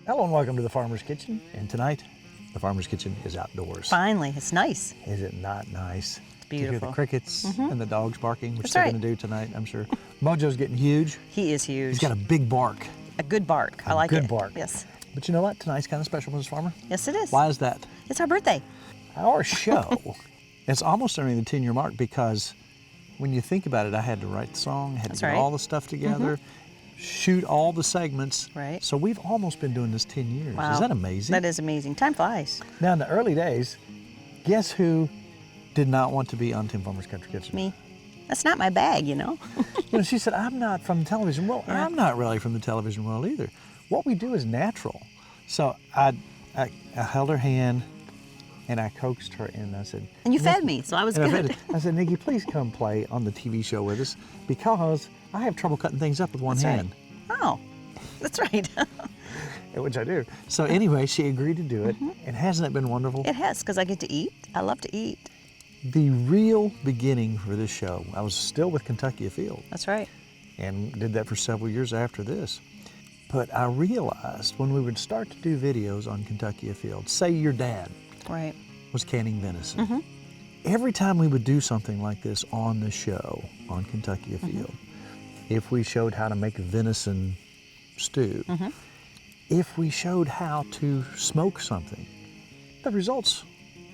Hello and welcome to the Farmer's Kitchen. And tonight, the Farmer's Kitchen is outdoors. Finally, it's nice. Is it not nice? Beautiful. To hear the crickets and the dogs barking, which That's they're right. going to do tonight, I'm sure. Mojo's getting huge. He is huge. He's got a big bark. A good bark. I like it. A good bark. Yes. But you know what? Tonight's kind of special, Mrs. Farmer. Yes, it is. Why is that? It's our birthday. Our show, it's almost nearing the 10-year mark because when you think about it, I had to write the song, I had to get all the stuff together, shoot all the segments. Right. So we've almost been doing this 10 years. Wow. Is that amazing? That is amazing. Time flies. Now, in the early days, guess who did not want to be on Tim Farmer's Country Kitchen? Me. That's not my bag, you know. She said, I'm not from television. Well, I'm not really from the television world either. What we do is natural. So I held her hand and I coaxed her in. I said, And you fed me, so I was good. I said, Nikki, please come play on the TV show with us because I have trouble cutting things up with one hand. Right. Oh, that's right. Which I do. So anyway, she agreed to do it. And hasn't it been wonderful? It has, because I get to eat. I love to eat. The real beginning for this show, I was still with Kentucky Afield. That's right. And did that for several years after this. But I realized when we would start to do videos on Kentucky Afield, say your dad Right. was canning venison. Every time we would do something like this on the show on Kentucky Afield, if we showed how to make venison stew, if we showed how to smoke something, the results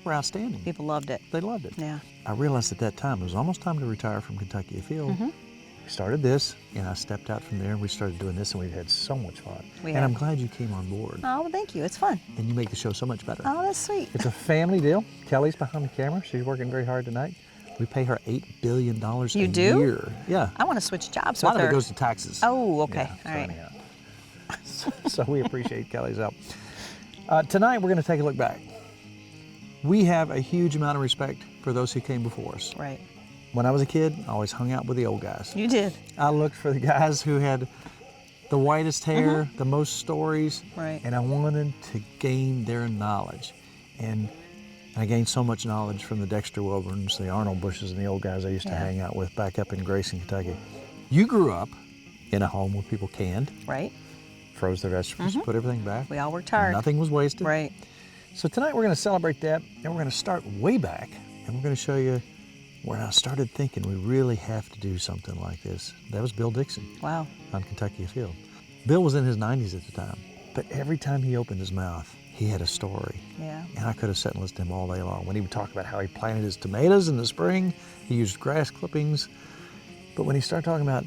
were outstanding. People loved it. They loved it. Yeah. I realized at that time it was almost time to retire from Kentucky Afield. We started this, and I stepped out from there, and we started doing this, and we've had so much fun. I'm glad you came on board. Oh, well, thank you. It's fun. And you make the show so much better. Oh, that's sweet. It's a family deal. Kelly's behind the camera. She's working very hard tonight. We pay her $8 billion a year. Yeah. I want to switch jobs A lot with of her. it goes to taxes. Oh, okay. Yeah, All right. anyhow. So we appreciate Kelly's help. Tonight, we're going to take a look back. We have a huge amount of respect for those who came before us. Right. When I was a kid, I always hung out with the old guys. You did. I looked for the guys who had the whitest hair, the most stories, Right. and I wanted to gain their knowledge. And I gained so much knowledge from the Dexter Wilburns, the Arnold Bushes, and the old guys I used to hang out with back up in Grayson, Kentucky. You grew up in a home where people canned, Right. froze their vegetables, put everything back. We all worked hard. Nothing was wasted. Right. So tonight we're going to celebrate that, and we're going to start way back, and we're going to show you where I started thinking we really have to do something like this. That was Bill Dixon. Wow. On Kentucky Afield. Bill was in his 90s at the time, but every time he opened his mouth, he had a story. Yeah. And I could have sat and listened to him all day long. When he would talk about how he planted his tomatoes in the spring, he used grass clippings. But when he started talking about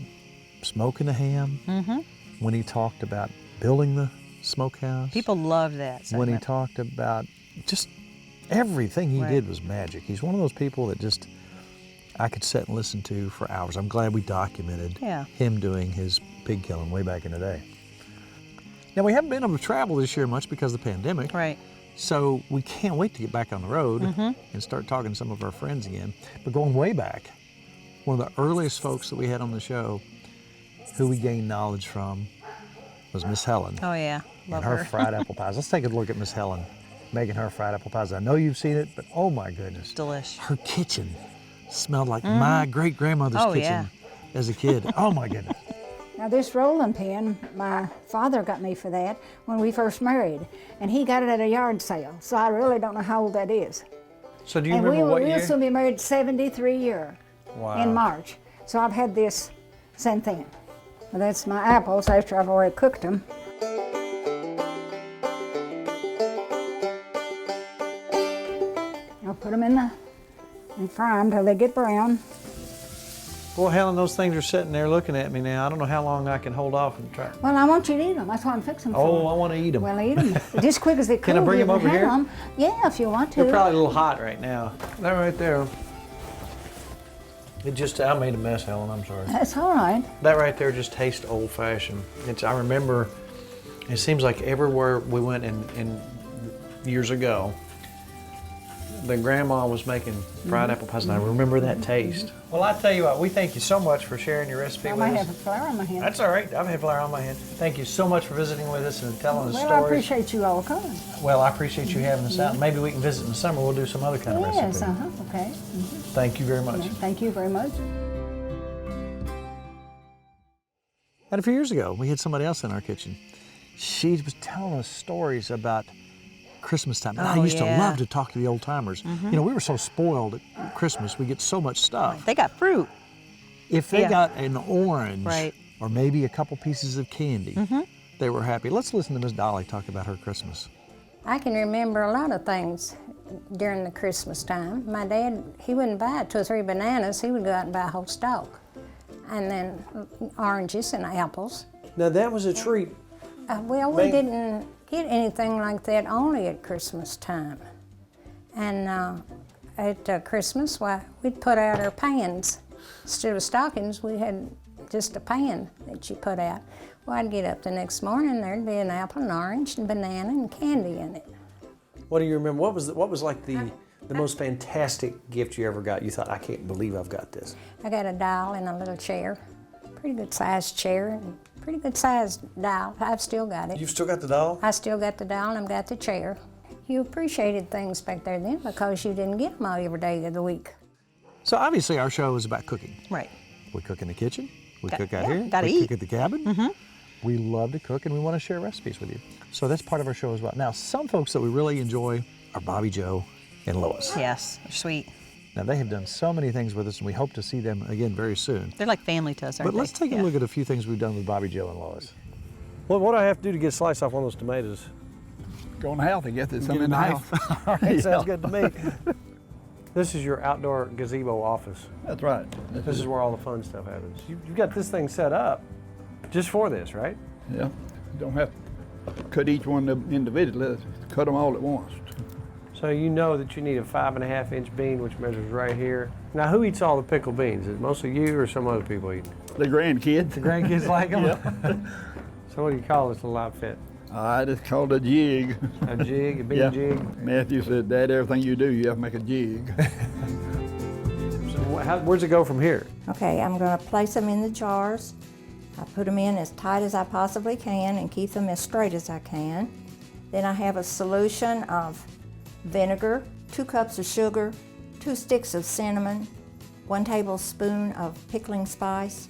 smoking the ham, when he talked about building the smokehouse, People loved that segment. when he talked about just everything he did was magic. He's one of those people that just I could sit and listen to for hours. I'm glad we documented him doing his pig killing way back in the day. Now, we haven't been able to travel this year much because of the pandemic. Right. So we can't wait to get back on the road and start talking to some of our friends again. But going way back, one of the earliest folks that we had on the show who we gained knowledge from was Miss Helen. Oh, yeah. Love and her her. fried apple pies. Let's take a look at Miss Helen making her fried apple pies. I know you've seen it, but oh my goodness. Delish. Her kitchen smelled like my great-grandmother's kitchen as a kid. Oh my goodness. Now this rolling pin, my father got me for that when we first married, and he got it at a yard sale, so I really don't know how old that is. So do you And remember what year? we'll soon be married 73 years in March, so I've had this since then. Well, that's my apples after I've already cooked them. I'll put them in and fry them till they get brown. Boy, Helen, those things are sitting there looking at me now. I don't know how long I can hold off and try. Well, I want you to eat them. That's why I'm fixing them for Oh, you. I want to eat them. Well, eat them. Just quick as they cool. Can I bring you them over have here? 'em. Yeah, if you want to. They're probably a little hot right now. They're right there. I made a mess, Helen, I'm sorry. That's all right. That right there just tastes old-fashioned. I remember, it seems like everywhere we went in years ago, the grandma was making fried apple pies, and I remember that taste. Well, I tell you what, we thank you so much for sharing your recipe I with might us. have a flower on my hand. That's all right. I've had flour on my hand. Thank you so much for visiting with us and telling us Well, stories. I appreciate you all coming. Well, I appreciate you having us out. Maybe we can visit in the summer. We'll do some other kind of Yes, recipe. okay. Thank you very much. Thank you very much. And a few years ago, we had somebody else in our kitchen. she was telling us stories about Christmas time. And I Oh, used to yeah. love to talk to the old timers. You know, we were so spoiled at Christmas. We get so much stuff. They got fruit. If they Yeah. got an orange Right. or maybe a couple pieces of candy, they were happy. Let's listen to Miss Dolly talk about her Christmas. I can remember a lot of things during the Christmas time. My dad, he wouldn't buy 2 or 3 bananas. He would go out and buy a whole stalk. And then oranges and apples. Now that was a treat. Well, we didn't get anything like that only at Christmas time. And at Christmas, why, we'd put out our pans. Instead of stockings, we had just a pan that you put out. Well, I'd get up the next morning, there'd be an apple, an orange, and banana, and candy in it. What do you remember? What was like the most fantastic gift you ever got? You thought, I can't believe I've got this. I got a doll and a little chair, pretty good sized chair, and pretty good sized doll. I've still got it. You've still got the doll? I still got the doll and I've got the chair. You appreciated things back there then because you didn't get them all every day of the week. So obviously our show is about cooking. Right. We cook in the kitchen, we cook out yeah, here, gotta we eat. cook at the cabin. We love to cook and we want to share recipes with you. So that's part of our show as well. Now, some folks that we really enjoy are Bobby Joe and Lois. Yes, they're sweet. Now, they have done so many things with us and we hope to see them again very soon. They're like family to us, aren't But let's they? take a look at a few things we've done with Bobby Joe and Lois. Well, what do I have to do to get a slice off one of those tomatoes? Go in the house and get this some Get in a the knife. house. All right, sounds good to me. This is your outdoor gazebo office. That's right. This is where all the fun stuff happens. You've got this thing set up just for this, right? Yeah. You don't have to cut each one individually. Cut them all at once. So you know that you need a 5.5-inch bean, which measures right here. Now, who eats all the pickled beans? Is it mostly you or some other people eat? The grandkids. The grandkids like them? Yeah. So what do you call this little outfit? I just called it a jig. A jig, a bean Yeah. jig? Matthew said, Dad, everything you do, you have to make a jig. So where's it go from here? Okay, I'm going to place them in the jars. I put them in as tight as I possibly can and keep them as straight as I can. Then I have a solution of vinegar, 2 cups of sugar, 2 sticks of cinnamon, 1 tablespoon of pickling spice,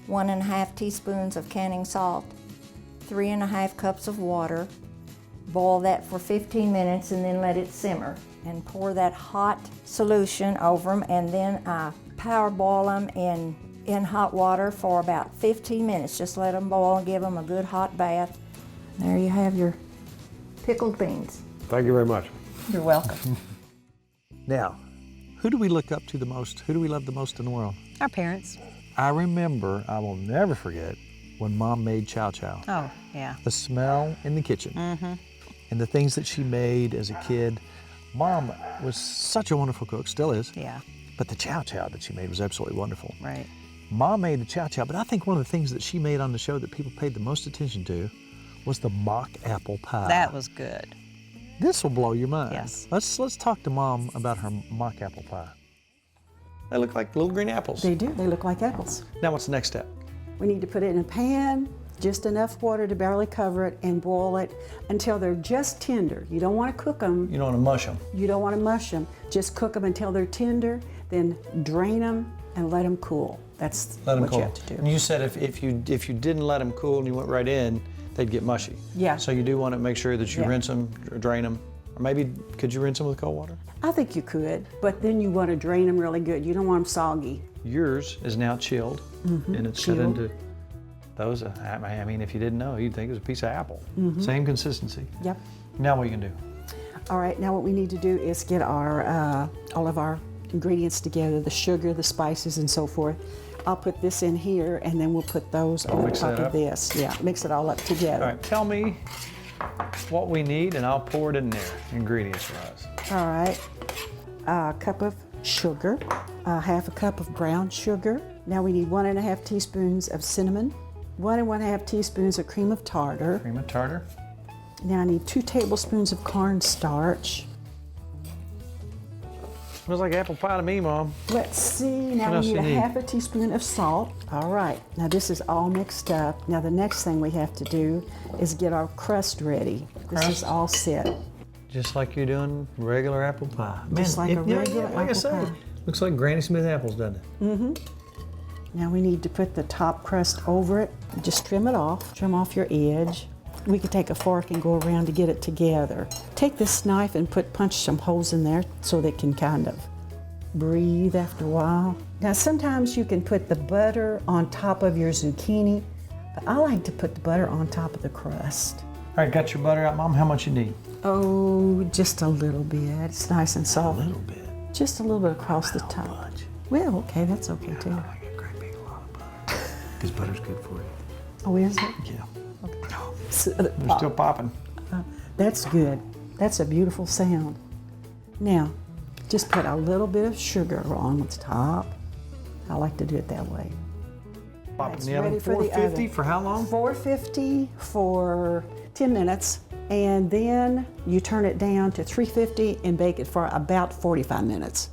1.5 teaspoons of canning salt, 3.5 cups of water. Boil that for 15 minutes and then let it simmer. And pour that hot solution over them, and then I power boil them in hot water for about 15 minutes. Just let them boil and give them a good hot bath. There you have your pickled beans. Thank you very much. You're welcome. Now, who do we look up to the most? Who do we love the most in the world? Our parents. I remember, I will never forget, when Mom made chow chow. Oh, yeah. The smell in the kitchen and the things that she made as a kid. Mom was such a wonderful cook, still is. Yeah, But the chow chow that she made was absolutely wonderful. right. Mom made the chow chow, but I think one of the things that she made on the show that people paid the most attention to was the mock apple pie. That was good. This will blow your mind. Yes. Let's talk to Mom about her mock apple pie. They look like little green apples. They do, they look like apples. Now what's the next step? We need to put it in a pan, just enough water to barely cover it, and boil it until they're just tender. You don't want to cook them. You don't want to mush them. You don't want to mush them. Just cook them until they're tender, then drain them and let them cool. That's Let them what cool. you have to do. And you said if you didn't let them cool and you went right in, they'd get mushy. Yeah. So you do want to make sure that you Yeah. rinse them, drain them, or maybe could you rinse them with cold water? I think you could, but then you want to drain them really good. You don't want them soggy. Yours is now chilled, and it's cut Chilled. into those. I mean, if you didn't know, you'd think it was a piece of apple. Same consistency. Yep. Now what you can do? All right, now what we need to do is get our all of our ingredients together, the sugar, the spices, and so forth. I'll put this in here, and then we'll put those over mix top that of up? this. Yeah, mix it all up together. All right, tell me what we need, and I'll pour it in there, ingredients-wise. All right, a cup of sugar, half a cup of brown sugar. Now we need 1.5 teaspoons of cinnamon, 1 1/2 teaspoons of cream of tartar. Cream of tartar. Now I need 2 tablespoons of cornstarch. Smells like apple pie to me, Mom. Let's see, What now else we need you a need? half a teaspoon of salt. All right, now this is all mixed up. Now the next thing we have to do is get our crust ready. This is Crust? all set. Just like you're doing regular apple pie. Just like a regular like I apple say, pie. looks like Granny Smith apples, doesn't it? Now we need to put the top crust over it. Just trim it off. Trim off your edge. We could take a fork and go around to get it together. Take this knife and punch some holes in there so they can kind of breathe after a while. Now sometimes you can put the butter on top of your zucchini, but I like to put the butter on top of the crust. All right, got your butter out, Mom? How much you need? Oh, just a little bit. It's nice and soft. A little bit. Just a little bit across the top. Much. Well, okay, that's okay too. I like a great big lot of butter. Because butter's good for you. Oh, is it? Yeah. So, They're still popping. that's good. That's a beautiful sound. Now, just put a little bit of sugar on the top. I like to do it that way. Pop It's in the oven. ready for the 450 oven. for how long? 450 for 10 minutes, and then you turn it down to 350 and bake it for about 45 minutes.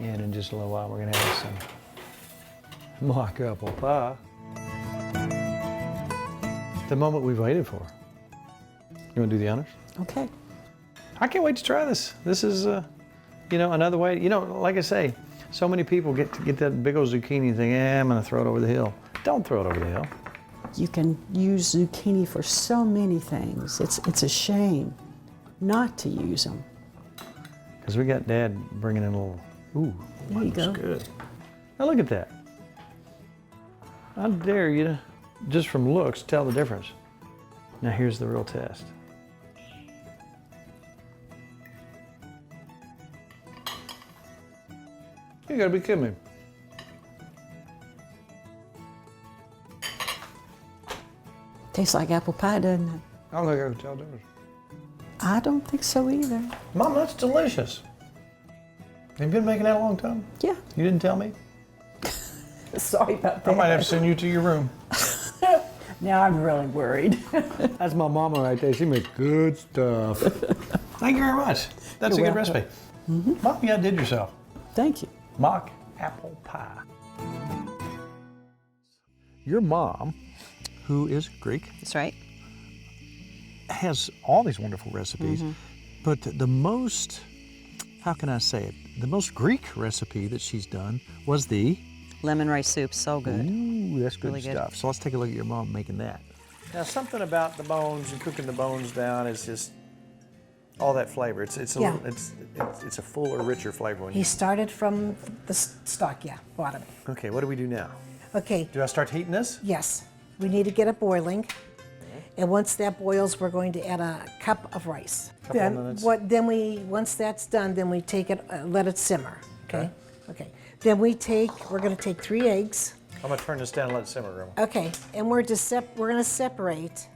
And in just a little while, we're gonna have some mock apple pie. The moment we've waited for. You wanna do the honors? Okay. I can't wait to try this. This is, another way. Like I say, so many people get that big old zucchini and think, I'm gonna throw it over the hill. Don't throw it over the hill. You can use zucchini for so many things. It's a shame not to use them. Because we got Dad bringing in a little, ooh, There you looks go. good. Now look at that. I dare you to, just from looks, tell the difference. Now here's the real test. You gotta be kidding me. Tastes like apple pie, doesn't it? I don't think I can tell the difference. I don't think so either. Mom, that's delicious. You've been making that a long time? Yeah. You didn't tell me? Sorry about I that. might have to send you to your room. Now I'm really worried. That's my mama right there. She makes good stuff. Thank you very much. That's You're a good welcome. recipe. Mom, you outdid yourself. Thank you. Mock apple pie. Your mom, who is Greek, That's right. has all these wonderful recipes, but the most, how can I say it? The most Greek recipe that she's done was the Lemon rice soup, so good. Ooh, that's good Really good. stuff. So let's take a look at your mom making that. Now, something about the bones and cooking the bones down is just all that flavor. It's a Yeah. little, it's a fuller, richer flavor. When He you, started from the stock, yeah, bottom. okay, what do we do now? Okay, Do I start heating this? yes, we need to get it boiling. And once that boils, we're going to add a cup of rice. Couple of minutes. Once that's done, then we take it, let it simmer, okay? Okay. Then we're going to take 3 eggs. I'm gonna turn this down and let it simmer, Grandma. Okay, and we're going to separate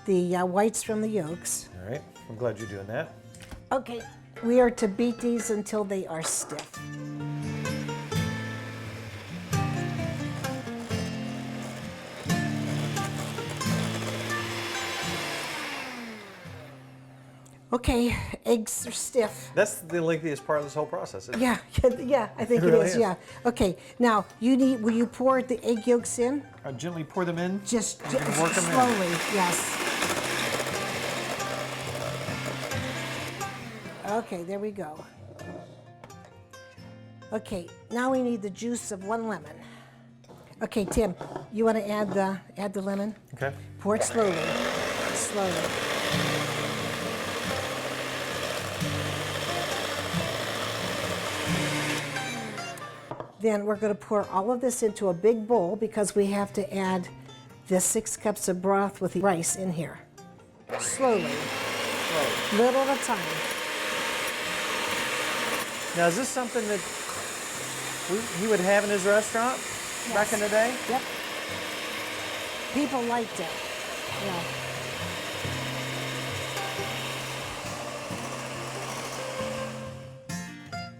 the whites from the yolks. All right, I'm glad you're doing that. Okay, we are to beat these until they are stiff. Okay, eggs are stiff. That's the lengthiest part of this whole process. Isn't it? Yeah, yeah, I think It it really is. is. Yeah. Okay, now will you pour the egg yolks in? I gently pour them in. Just You can work 'em in. slowly, yes. Okay, there we go. Okay, now we need the juice of 1 lemon. Okay, Tim, you want to add the lemon? Okay. Pour it slowly, slowly. Then we're going to pour all of this into a big bowl because we have to add the 6 cups of broth with the rice in here. Slowly, little at a time. Now, is this something that he would have in his restaurant back in the day? Yep. People liked it. Yeah.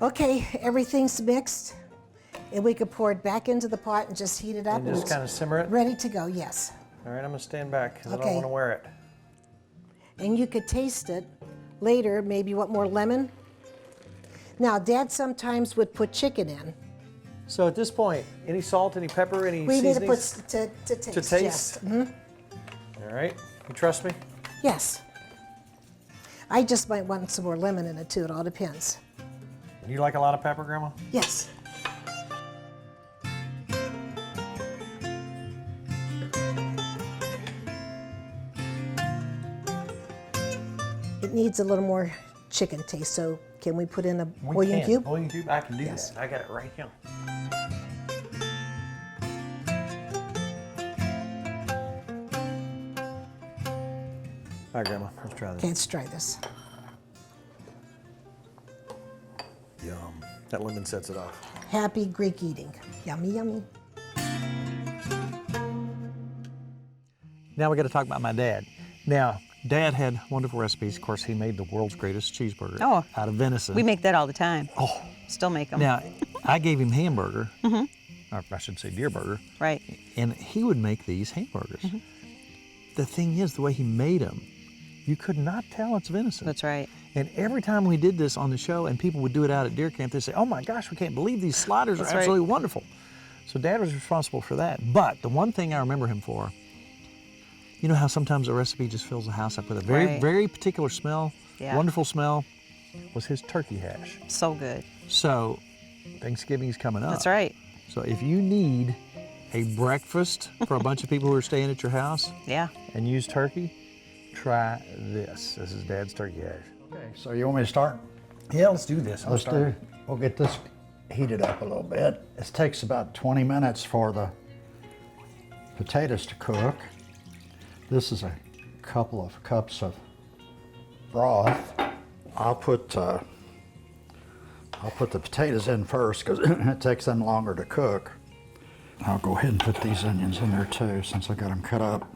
Okay, everything's mixed. And we could pour it back into the pot and just heat it up. And just it's kind of simmer it? ready to go, yes. All right, I'm gonna stand back because I Okay. don't want to wear it. And you could taste it later, maybe you want more lemon. Now, Dad sometimes would put chicken in. So at this point, any salt, any pepper, any We need to put seasonings? to taste. To taste? Yes. Mhm. All right, you trust me? Yes. I just might want some more lemon in it too. It all depends. You like a lot of pepper, Grandma? Yes. It needs a little more chicken taste, so can we put in a bouillon cube? Bouillon cube, I can do Yes. that. I got it right here. All right, Grandma, let's try this. Okay, let's try this. Yum. That lemon sets it off. Happy Greek eating. Yummy, yummy. Now we got to talk about my dad. Now, Dad had wonderful recipes. Of course, he made the world's greatest cheeseburger Oh. out of venison. We make that all the time. Oh. Still make them. Now, I gave him hamburger, or I should say deer burger, Right. and he would make these hamburgers. The thing is, the way he made them, you could not tell it's venison. That's right. And every time we did this on the show and people would do it out at deer camp, they'd say, oh my gosh, we can't believe these sliders are That's right. absolutely wonderful. So Dad was responsible for that. But the one thing I remember him for, you know how sometimes a recipe just fills the house up with a very, Right. very particular smell, Yeah. wonderful smell, was his turkey hash. So good. So Thanksgiving's coming up. That's right. So if you need a breakfast for a bunch of people who are staying at your house Yeah. and use turkey, try this. This is Dad's turkey hash. Okay, so you want me to start? Yeah, let's do this. We'll get this heated up a little bit. It takes about 20 minutes for the potatoes to cook. This is a couple of cups of broth. I'll put the potatoes in first because it takes them longer to cook. I'll go ahead and put these onions in there too since I got them cut up.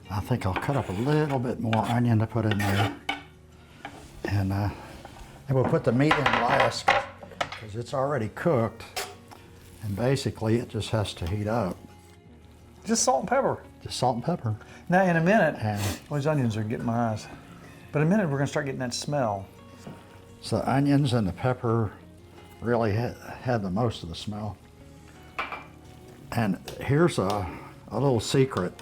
I think I'll cut up a little bit more onion to put in there. And we'll put the meat in last because it's already cooked. And basically it just has to heat up. Just salt and pepper. Just salt and pepper. Now in a minute, And those onions are getting my eyes. But in a minute we're gonna start getting that smell. so the onions and the pepper really had the most of the smell. And here's a little secret.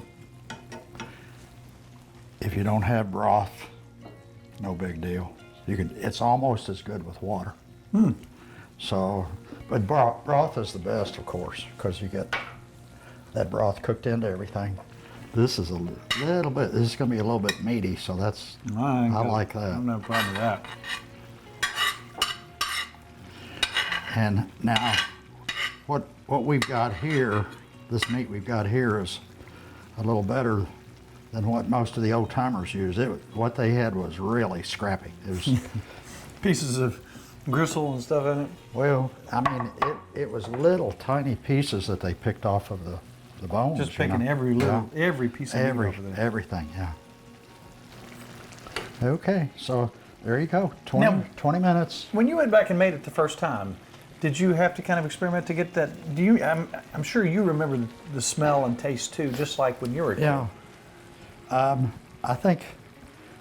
If you don't have broth, no big deal. It's almost as good with water. So, but broth is the best, of course, because you get that broth cooked into everything. This is a little bit, this is gonna be a little bit meaty, so that's, I like that. I don't have a problem with that. And now, what we've got here, this meat we've got here is a little better than what most of the old timers use. What they had was really scrappy. It was, Pieces of gristle and stuff in it. well, I mean, it was little tiny pieces that they picked off of the bones. Just you picking know? every piece of meat off of there. Everything, yeah. Okay, so there you go. 20 minutes. When you went back and made it the first time, did you have to kind of experiment to get that? I'm sure you remember the smell and taste too, just like when you were a kid. Yeah. I think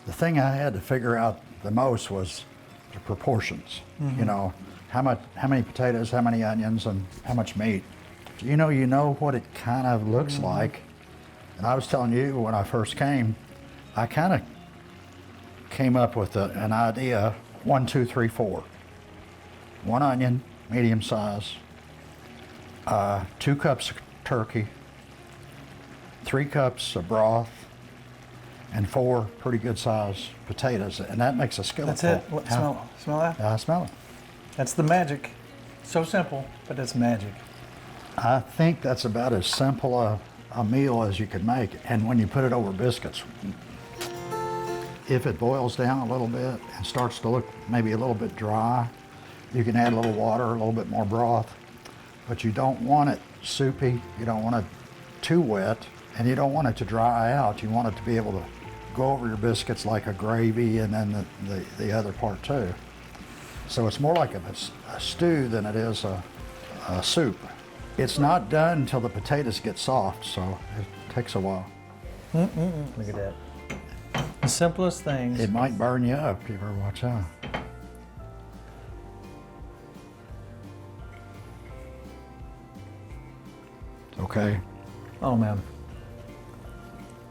the thing I had to figure out the most was the proportions. You know, how many potatoes, how many onions, and how much meat. You know what it kind of looks like. And I was telling you when I first came, I kind of came up with an idea: 1, 2, 3, 4. 1 onion, medium size. 2 cups of turkey. 3 cups of broth. And 4 pretty good sized potatoes, and that makes a skillet. That's it. What, smell that? Yeah, I smell it. That's the magic. So simple, but it's magic. I think that's about as simple a meal as you could make. And when you put it over biscuits, if it boils down a little bit and starts to look maybe a little bit dry, you can add a little water, a little bit more broth. But you don't want it soupy, you don't want it too wet, and you don't want it to dry out. You want it to be able to go over your biscuits like a gravy, and then the other part too. So it's more like a stew than it is a soup. It's not done until the potatoes get soft, so it takes a while. Look at that. The simplest things. It might burn you up, you better watch out. Okay. Oh man.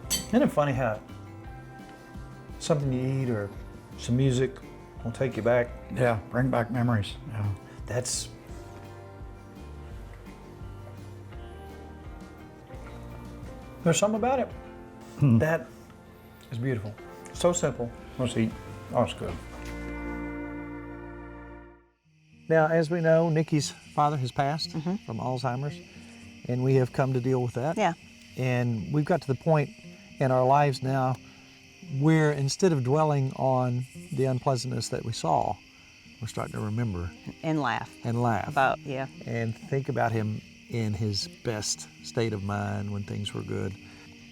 Isn't it funny how something you eat or some music will take you back? Yeah, bring back memories. Yeah. That's there's something about it that is beautiful. So simple. Let's eat. Oh, it's good. Now, as we know, Nikki's father has passed from Alzheimer's, and we have come to deal with that. Yeah. And we've got to the point in our lives now where instead of dwelling on the unpleasantness that we saw, we're starting to remember And laugh. and laugh. About, yeah. And think about him in his best state of mind when things were good.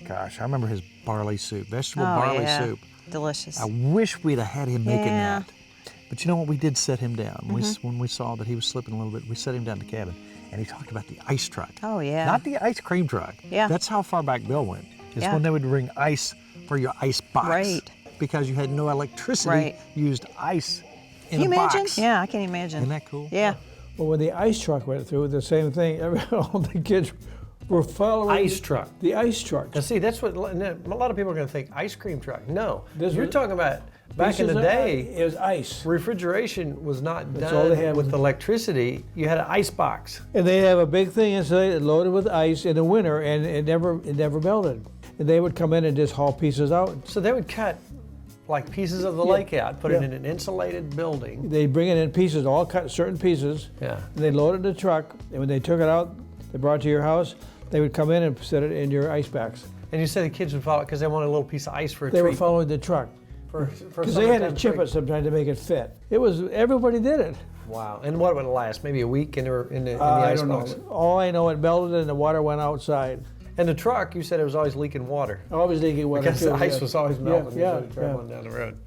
Gosh, I remember his barley soup, vegetable barley soup. Delicious. I wish we'd have had him making Yeah. that. But you know what? We did set him down. When we saw that he was slipping a little bit, we set him down to the cabin, and he talked about the ice truck. Oh, yeah. Not the ice cream truck. Yeah. That's how far back Bill went. Is Yeah. when they would bring ice for your ice box. Right. Because you had no electricity, Right. you used ice in Can you a imagine? box. Yeah, I can imagine. Isn't that cool? Yeah. Well, when the ice truck went through, the same thing. All the kids were following Ice truck. the ice truck. Now see, that's what a lot of people are going to think. Ice cream truck. No, This you're was- talking about back in the Pieces of day. it was ice. Refrigeration was not That's all they done had with was- electricity. You had an ice box. And they have a big thing inside loaded with ice in the winter, and it never melted. And they would come in and just haul pieces out. So they would cut like pieces of the lake out, put it in an insulated building. They bring it in pieces, all cut certain pieces. Yeah. And they load it in the truck, and when they took it out, they brought it to your house. They would come in and set it in your ice bags. And you said the kids would follow it because they wanted a little piece of ice for a They were treat. following the truck For because they had to summertime chip treat. it sometimes to make it fit. It was everybody did it. Wow. And what would it last? Maybe a week in the I ice don't box. know. All I know, it melted and the water went outside. And the truck, you said it was always leaking water. Always leaking water Because too. the ice yeah. was always melting Yeah, as you yeah, traveling down the road.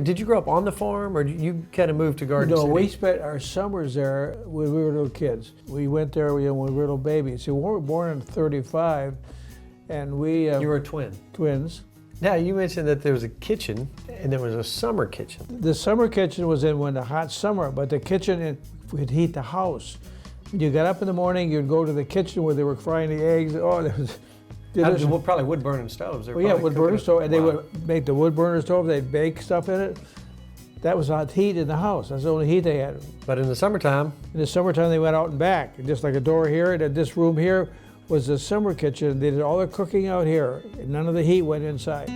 Did you grow up on the farm or did you kind of move to Garden No, City? we spent our summers there when we were little kids. We went there when we were little babies. So we were born in '35, and we You were a twin. twins. Now, you mentioned that there was a kitchen and there was a summer kitchen. The summer kitchen was in when the hot summer, but the kitchen would heat the house. When you got up in the morning, you'd go to the kitchen where they were frying the eggs. Oh, there was. Well, probably wood burning stoves. They're Well, yeah, probably wood burner cooking it. stove, and they Wow. would make the wood burner stove. They'd bake stuff in it. That was hot heat in the house. That's the only heat they had. But in the summertime, In the summertime, they went out and back, just like a door here. And this room here was the summer kitchen. They did all their cooking out here. And none of the heat went inside.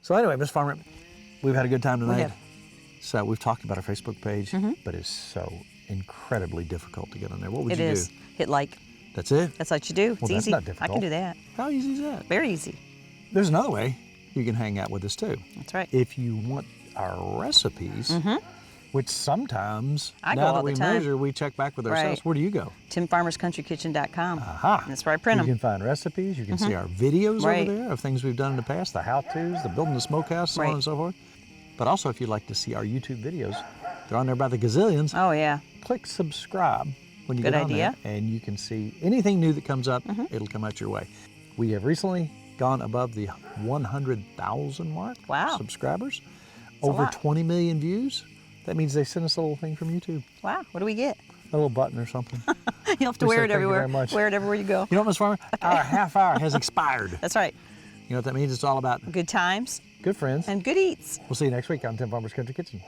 So anyway, Miss Farmer, we've had a good time tonight. have. So we've talked about our Facebook page, but it's so incredibly difficult to get on there. What would It you is. do? Hit like. That's it? That's what you do. It's Well, that's easy. not I difficult. can do that. How easy is that? Very easy. There's another way you can hang out with us too. That's right. If you want our recipes, which sometimes, I go now all that the we time. measure, we check back with ourselves. Right. Where do you go? TimFarmersCountryKitchen.com. Aha. That's where I print You them. can find recipes. You can see our videos Right. over there of things we've done in the past, the how-tos, the building the smokehouse, so on Right. and so forth. But also, if you'd like to see our YouTube videos, they're on there by the gazillions. Oh, yeah. Click subscribe when you Good get on idea. there, and you can see anything new that comes up. It'll come out your way. We have recently gone above the 100,000 mark. Wow. Subscribers, a over lot. 20 million views. That means they sent us a little thing from YouTube, Wow. What do we get? a little button or something. You'll have to We wear say it thank you everywhere. very much. Wear it everywhere you go. You know what, Ms. Farmer? Our half hour has expired. That's right. You know what that means? It's all about Good times good friends. and good eats. We'll see you next week on Tim Farmer's Country Kitchen.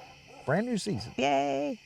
Brand new season. Yay.